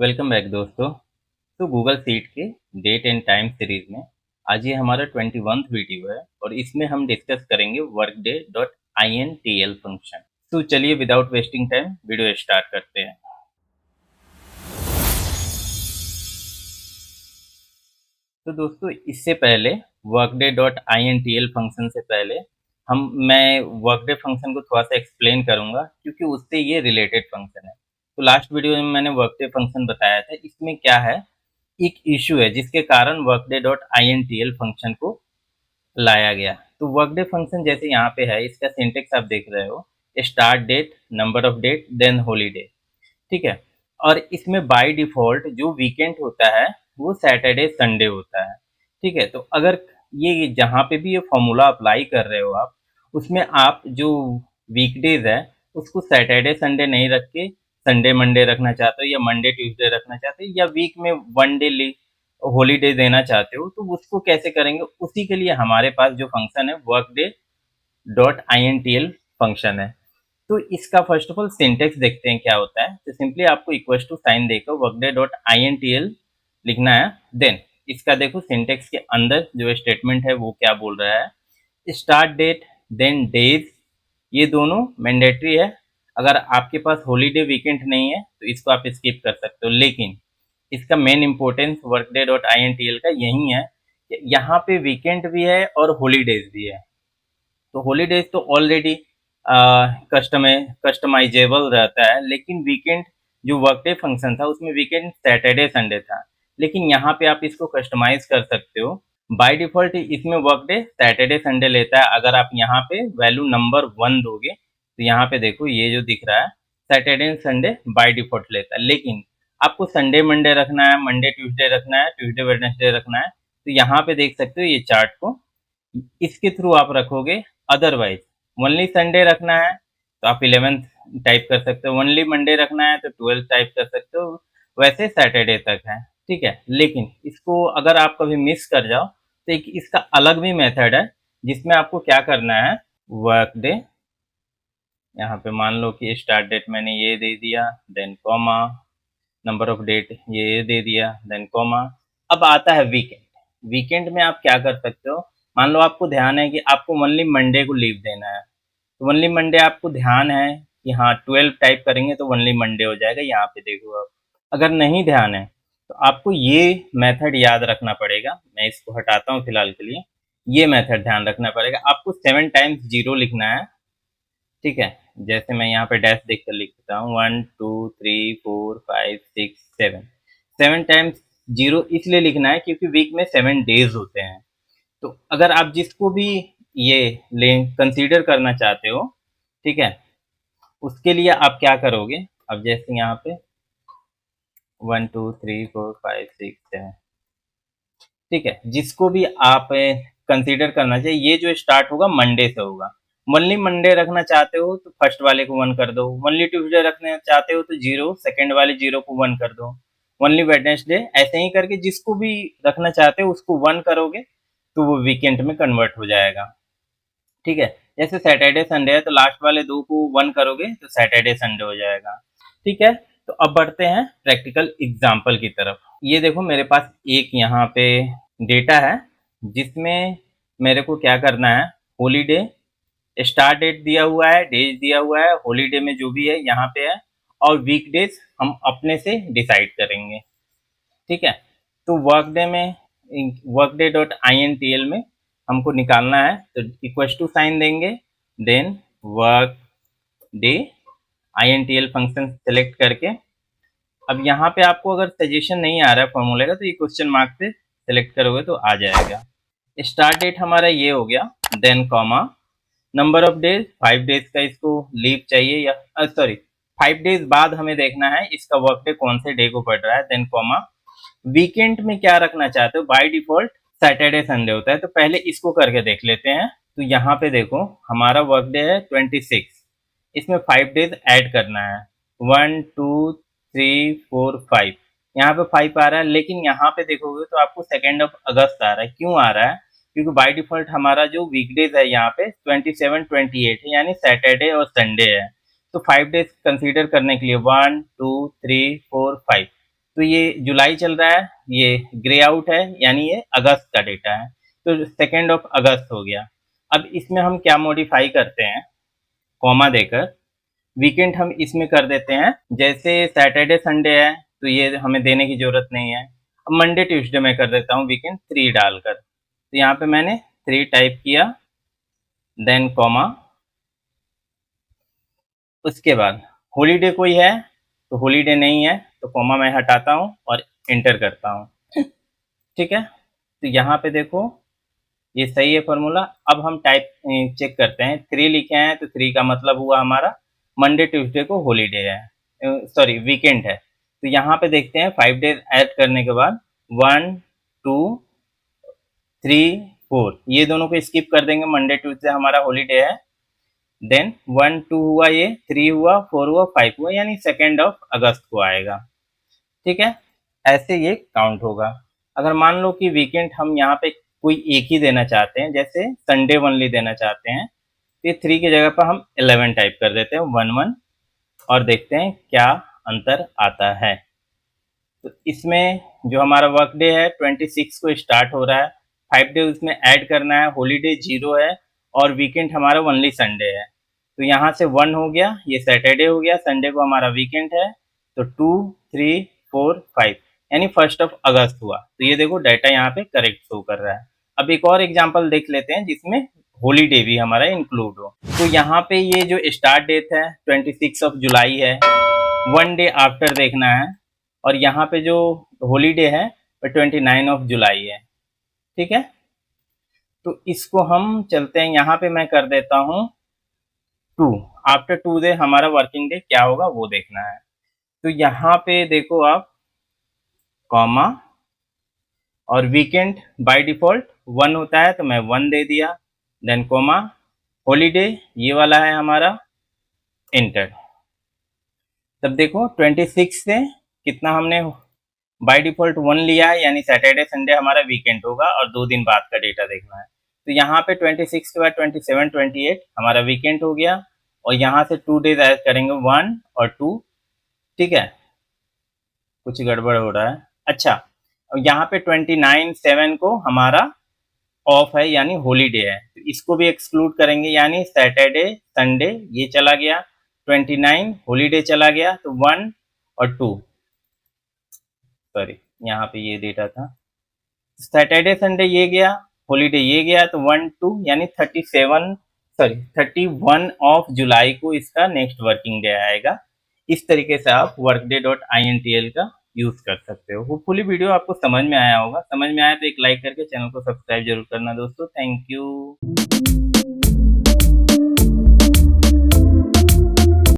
Welcome back दोस्तों। तो Google seat के डेट एंड टाइम सीरीज में आज ये हमारा 21th वीडियो है और इसमें हम डिस्कस करेंगे workday dot I N T L function. तो चलिए without wasting time video start करते हैं। तो दोस्तों इससे पहले workday dot I N T L function से पहले मैं वर्कडे फंक्शन को थोड़ा सा एक्सप्लेन करूंगा क्योंकि उससे ये रिलेटेड फंक्शन है। तो लास्ट वीडियो में मैंने वर्कडे फंक्शन बताया था। इसमें क्या है, एक इशू है जिसके कारण workday dot I N T L function को लाया गया। तो वर्कडे फंक्शन जैसे यहाँ पे है, इसका सिंटेक्स आप देख रहे हो, start date, number of date, then holiday. ठीक है। और इसमें बाय डिफॉल्ट जो वीकेंड होता है वो सैटरडे संडे होता है। ठीक है। तो अगर ये जहाँ पे भी ये फॉर्मूला अप्लाई कर रहे हो आप, उसमें आप जो वीकडेज है उसको सैटरडे संडे नहीं रख के संडे मंडे रखना चाहते हो या मंडे ट्यूसडे रखना चाहते हो या वीक में वन डे हॉलीडे देना चाहते हो, तो उसको कैसे करेंगे, उसी के लिए हमारे पास जो फंक्शन है workday dot I N T L function है। तो इसका फर्स्ट ऑफ ऑल सिंटेक्स देखते हैं क्या होता है। तो सिंपली आपको इक्वल टू साइन देकर workday dot I N T L लिखना है। देन इसका देखो सिंटेक्स के अंदर जो स्टेटमेंट है वो क्या बोल रहा है, स्टार्ट डेट देन डेज, ये दोनों मैंडेटरी है। अगर आपके पास हॉलीडे वीकेंड नहीं है तो इसको आप स्किप कर सकते हो, लेकिन इसका main importance workday dot I N T L का यही है कि यहाँ पे वीकेंड भी है और हॉलीडेज भी है। तो हॉलीडेज तो ऑलरेडी कस्टमाइजेबल रहता है, लेकिन वीकेंड जो वर्कडे फंक्शन था उसमें वीकेंड सैटरडे संडे था, लेकिन यहाँ पे आप इसको कस्टमाइज कर सकते हो। बाय डिफॉल्ट इसमें वर्कडे सैटरडे संडे लेता है। अगर आप यहाँ पे वैल्यू नंबर 1 दोगे तो यहाँ पे देखो ये जो दिख रहा है सैटरडे संडे बाय डिफॉल्ट लेता है, लेकिन आपको संडे मंडे रखना है, मंडे ट्यूसडे रखना है, ट्यूसडे वेडनेसडे रखना है, तो यहाँ पे देख सकते हो ये चार्ट को इसके थ्रू आप रखोगे। अदरवाइज ओनली संडे रखना है तो आप 11th टाइप कर सकते हो, ओनली मंडे रखना है तो 12th टाइप कर सकते हो, वैसे सैटरडे तक है। ठीक है। लेकिन इसको अगर आप कभी मिस कर जाओ तो एक इसका अलग भी मेथड है जिसमें आपको क्या करना है, वर्क डे, यहाँ पे मान लो कि स्टार्ट डेट मैंने ये दे दिया, then comma, number of date ये दे दिया, देन कॉमा। अब आता है वीकेंड। वीकेंड में आप क्या कर सकते हो, मान लो आपको ध्यान है कि आपको ओनली मंडे को लीव देना है, तो ओनली मंडे आपको ध्यान है कि हाँ 12 टाइप करेंगे तो ओनली मंडे हो जाएगा। यहाँ पे देखो आप, अगर नहीं ध्यान है तो आपको ये मेथड याद रखना पड़ेगा। मैं इसको हटाता हूँ फिलहाल के लिए। ये मेथड ध्यान रखना पड़ेगा, आपको 7 टाइम्स जीरो लिखना है। ठीक है। जैसे मैं यहाँ पे डैश देख कर लिखता हूँ, 1 2 3 4 5 6 7, 7 टाइम्स जीरो इसलिए लिखना है क्योंकि वीक में 7 डेज होते हैं। तो अगर आप जिसको भी ये ले कंसीडर करना चाहते हो, ठीक है, उसके लिए आप क्या करोगे, अब जैसे यहाँ पे 1 2 3 4 5 6 7, ठीक है, जिसको भी आप कंसीडर करना चाहिए, ये जो स्टार्ट होगा मंडे से होगा। ओनली मंडे रखना चाहते हो तो फर्स्ट वाले को 1 कर दो, ओनली ट्यूसडे रखना चाहते हो तो 0, सेकंड वाले 0 को 1 कर दो, ओनली वेडनेसडे, ऐसे ही करके जिसको भी रखना चाहते हो उसको 1 करोगे तो वो वीकेंड में कन्वर्ट हो जाएगा। ठीक है। जैसे सैटरडे संडे है तो लास्ट वाले 2 को 1 करोगे तो सैटरडे संडे हो जाएगा। ठीक है। तो अब बढ़ते हैं प्रैक्टिकल एग्जाम्पल की तरफ। ये देखो मेरे पास एक यहाँ पे डेटा है जिसमें मेरे को क्या करना है, हॉलीडे, स्टार्ट डेट दिया हुआ है, डेज दिया हुआ है, हॉलीडे में जो भी है यहाँ पे है, और वीकडेज हम अपने से डिसाइड करेंगे। ठीक है। तो वर्कडे में workday dot I N T L में हमको निकालना है तो इक्वल टू साइन देंगे, then workday I N T L function select करके। अब यहाँ पे आपको अगर सजेशन नहीं आ रहा है फॉर्मूले का तो ये क्वेश्चन मार्क से सेलेक्ट करोगे तो आ जाएगा। स्टार्ट डेट हमारा ये हो गया, then comma, number of days 5 days का इसको लीव चाहिए, या सॉरी 5 डेज बाद हमें देखना है इसका वर्क डे कौन से डे को पड़ रहा है, देन कॉमा, वीकेंड में क्या रखना चाहते हो, बाय डिफॉल्ट सैटरडे संडे होता है, तो पहले इसको करके देख लेते हैं। तो यहाँ पे देखो हमारा वर्क डे है 26, इसमें 5 डेज ऐड करना है, 1 2 3 4 5, यहाँ पे 5 आ रहा है, लेकिन यहाँ पे देखोगे तो आपको 2 अगस्त आ रहा है। क्यों आ रहा है, क्योंकि बाय डिफॉल्ट हमारा जो वीकडेज है यहाँ पे 27 28 है, यानी सैटरडे और संडे है। तो 5 डेज कंसीडर करने के लिए 1 2 3 4 5, तो ये जुलाई चल रहा है, ये ग्रे आउट है, यानी ये अगस्त का डेटा है, तो 2 अगस्त हो गया। अब इसमें हम क्या मॉडिफाई करते हैं, कॉमा देकर वीकेंड हम इसमें कर देते हैं, जैसे सैटरडे संडे है तो ये हमें देने की जरूरत नहीं है। अब मंडे ट्यूसडे में कर देता हूँ वीकेंड 3 डालकर, तो यहाँ पे मैंने 3 टाइप किया, देन कॉमा, उसके बाद हॉलीडे कोई है तो हॉलीडे नहीं है तो कॉमा मैं हटाता हूँ और इंटर करता हूँ। ठीक है, तो यहाँ पे देखो ये सही है फॉर्मूला। अब हम टाइप चेक करते हैं, 3 लिखे हैं तो 3 का मतलब हुआ हमारा मंडे ट्यूसडे को हॉलीडे है, सॉरी वीकेंड है। तो यहाँ पे देखते हैं 5 डेज ऐड करने के बाद 1 2 3 4, ये दोनों को स्किप कर देंगे, मंडे ट्यूसडे हमारा हॉलीडे है। देन 1 2 हुआ, ये 3 हुआ, 4 हुआ, 5 हुआ, यानी 2 अगस्त को आएगा। ठीक है, ऐसे ये काउंट होगा। अगर मान लो कि वीकेंड हम यहाँ पे कोई एक ही देना चाहते हैं, जैसे संडे ओनली देना चाहते हैं, तो ये 3 की जगह पर हम 11 टाइप कर देते हैं, 1 1, और देखते हैं क्या अंतर आता है। तो इसमें जो हमारा वर्क डे है 26 को स्टार्ट हो रहा है, 5 डे उसमें ऐड करना है, हॉलीडे 0 है और वीकेंड हमारा ओनली संडे है। तो यहाँ से 1 हो गया, ये सैटरडे हो गया, संडे को हमारा वीकेंड है, तो 2 3 4 5, यानी 1 अगस्त हुआ। तो ये देखो डाटा यहाँ पे करेक्ट शो कर रहा है। अब एक और एग्जांपल देख लेते हैं जिसमें हॉलीडे भी हमारा इंक्लूड हो। तो यहाँ पे ये जो स्टार्ट डेट है 26 जुलाई है, 1 डे आफ्टर देखना है, और यहाँ पे जो हॉलीडे है वो 29 जुलाई है। ठीक है, तो इसको हम चलते हैं, यहाँ पे मैं कर देता हूँ 2, आफ्टर 2 डे हमारा वर्किंग डे क्या होगा वो देखना है। तो यहाँ पे देखो आप, कॉमा, और वीकेंड बाय डिफॉल्ट 1 होता है तो मैं 1 दे दिया, देन कॉमा, हॉलीडे ये वाला है हमारा, इंटर। तब देखो 26 से कितना हमने बाय डिफॉल्ट 1 लिया है, यानी सैटरडे संडे हमारा वीकेंड होगा और 2 दिन बाद का डेटा देखना है। तो यहाँ पे 26 के बाद 27 28 हमारा वीकेंड हो गया, और यहाँ से 2 डेज ऐड करेंगे, 1 और 2। ठीक है, कुछ गड़बड़ हो रहा है। अच्छा, और यहाँ पे 29/7 को हमारा ऑफ है, यानी हॉलीडे है, तो इसको भी एक्सक्लूड करेंगे, यानी सैटरडे संडे ये चला गया, 29 हॉलीडे चला गया, तो 1 और 2, सॉरी यहाँ पे ये डेटा था, सैटरडे संडे ये गया, हॉलीडे ये गया, तो 1 2 यानी 31 जुलाई को इसका नेक्स्ट वर्किंग डे आएगा। इस तरीके से आप workday.intl का यूज कर सकते हो। होपफुली वीडियो आपको समझ में आया होगा, समझ में आया तो एक लाइक करके चैनल को सब्सक्राइब जरूर करना दोस्तों। Thank you.